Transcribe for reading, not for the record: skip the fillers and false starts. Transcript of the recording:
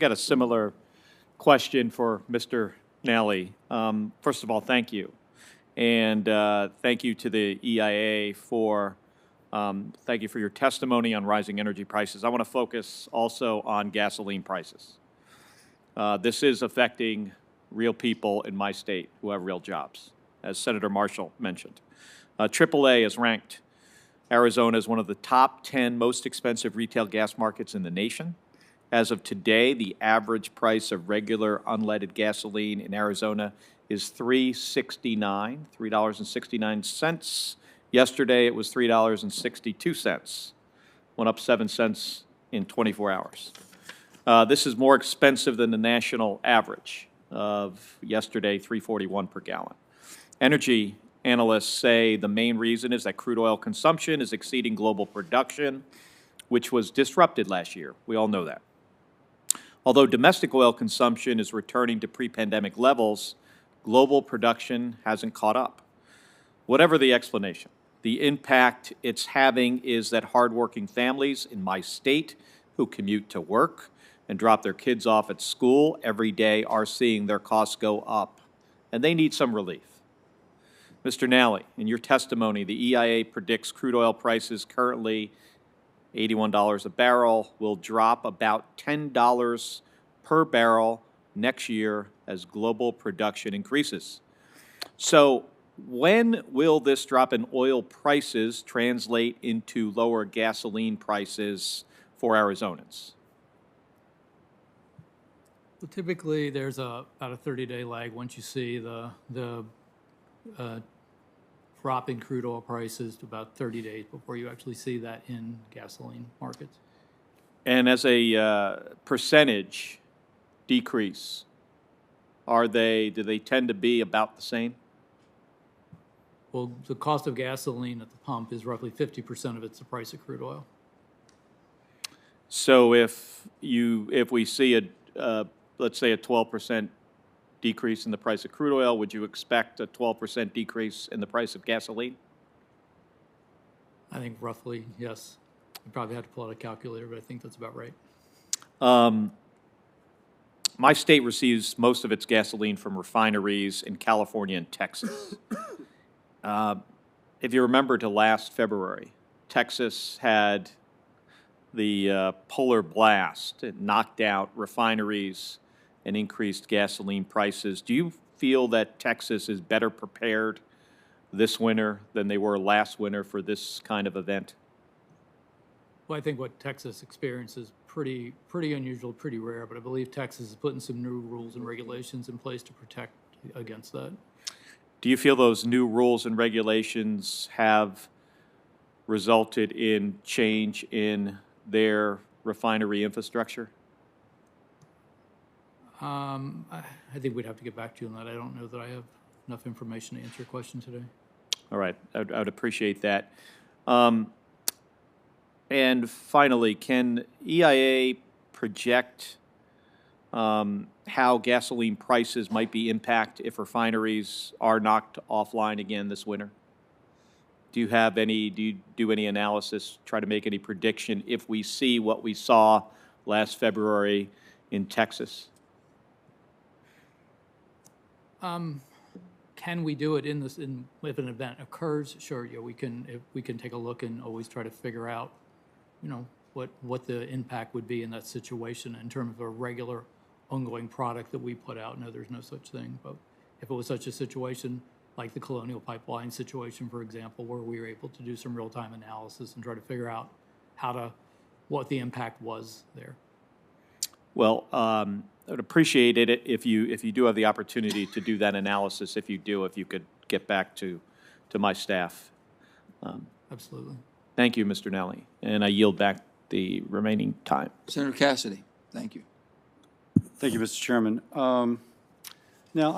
got a similar question for Mr. Nally. First of all, thank you. And thank you to the EIA for, thank you for your testimony on rising energy prices. I want to focus also on gasoline prices. This is affecting real people in my state who have real jobs, as Senator Marshall mentioned. AAA has ranked Arizona as one of the top 10 most expensive retail gas markets in the nation. As of today, the average price of regular unleaded gasoline in Arizona is $3.69. Yesterday, it was $3.62. Went up 7 cents in 24 hours. This is more expensive than the national average of yesterday, $3.41 per gallon. Energy analysts say the main reason is that crude oil consumption is exceeding global production, which was disrupted last year. We all know that. Although domestic oil consumption is returning to pre-pandemic levels, global production hasn't caught up. Whatever the explanation, the impact it's having is that hardworking families in my state who commute to work and drop their kids off at school every day are seeing their costs go up, and they need some relief. Mr. Nally, in your testimony, the EIA predicts crude oil prices currently $81 a barrel will drop about $10 per barrel next year as global production increases. So when will this drop in oil prices translate into lower gasoline prices for Arizonans? Well, typically, there's about a 30-day lag once you see the drop in crude oil prices to about 30 days before you actually see that in gasoline markets. And as a percentage decrease, do they tend to be about the same? Well, the cost of gasoline at the pump is roughly 50% of it's the price of crude oil. So if we see let's say a 12% decrease in the price of crude oil, would you expect a 12% decrease in the price of gasoline? I think roughly, yes. You probably have to pull out a calculator, but I think that's about right. My state receives most of its gasoline from refineries in California and Texas. If you remember to last February, Texas had the polar blast. It knocked out refineries and increased gasoline prices. Do you feel that Texas is better prepared this winter than they were last winter for this kind of event? Well, I think what Texas experienced is pretty unusual, pretty rare, but I believe Texas is putting some new rules and regulations in place to protect against that. Do you feel those new rules and regulations have resulted in change in their refinery infrastructure? I think we'd have to get back to you on that. I don't know that I have enough information to answer your question today. All right, I would appreciate that. And finally, can EIA project how gasoline prices might be impacted if refineries are knocked offline again this winter? Do you do any analysis, try to make any prediction if we see what we saw last February in Texas? Can we do it if an event occurs? Sure, yeah, we can take a look and always try to figure out, what the impact would be in that situation in terms of a regular ongoing product that we put out. No, there's no such thing. But if it was such a situation, like the Colonial Pipeline situation, for example, where we were able to do some real-time analysis and try to figure out what the impact was there. Well, I would appreciate it if you do have the opportunity to do that analysis. If you could get back to my staff. Absolutely. Thank you, Mr. Nally, and I yield back the remaining time. Senator Cassidy, thank you. Thank you, Mr. Chairman.